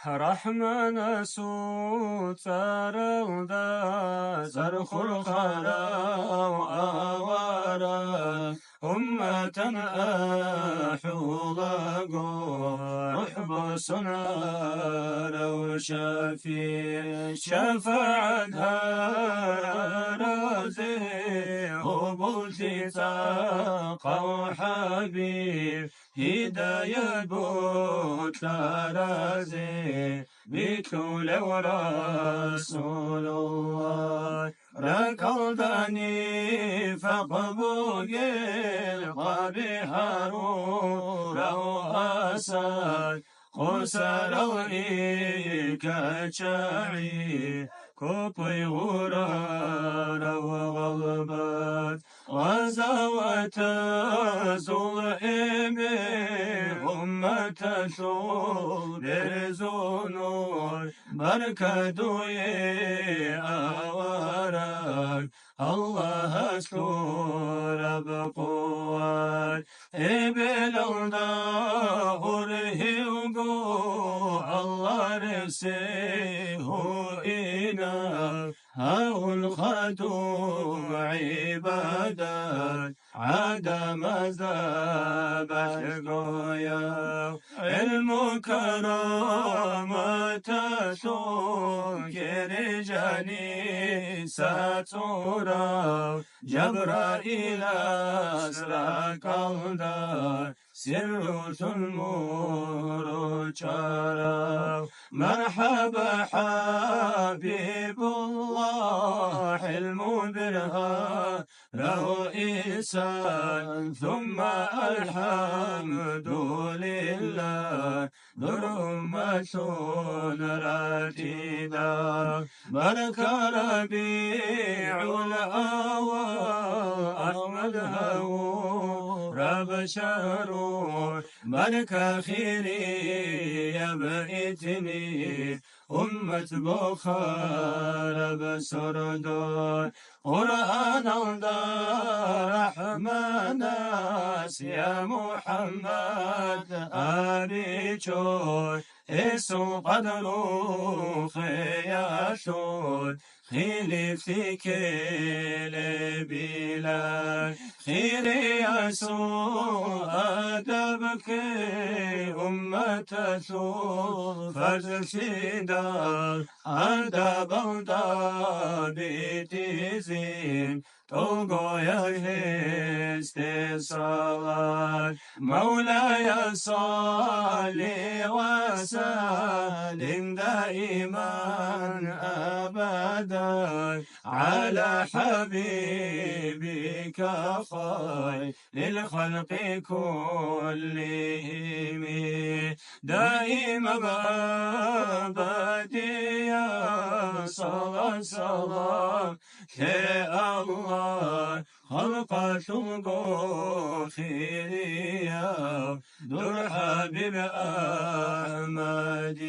رحمن سوت سرلدا زرخ الخلا وآوارا أمة أحولا رحب سنار وشفي شفاعتها رازي وبلتي ساقا حبيب هداية بوت رازي بكل ورسول الله ركضني فقبوق القبيح رو أسد خسر كشعي كوبي غرار وغلبت غزوة زلهم أمة شور برزونور بركدوي أورك الله أشكر بقوات إبل الله الله رسيه إنا هاو الخدوم عبادات عدم ذبح قويا المكرمة تنكر رجالي ستورا جبرائيل أسرق الدار سر المور شرف مرحبا حبيب الله حلم برها رئيسا ثم الحمد لله ذرمة رتيدا برك ربيع الأول أحمد هو رب شرور برك خيري يا بيتني أمة بخار بسردور قرآن رحمن يا محمد أريجور اسم قدر خياشور خيلي في كل بلاد خيري يسوع أدبك أمة سوء فرشدا أدب بيتزين توقو يستسرات مولاي صلي وسلم دائما أبدا على حبيبك خير للخلق كلهم دائما أبديا صلاة صلاة يا الله خلق شوق خيريا در حبيب أحمد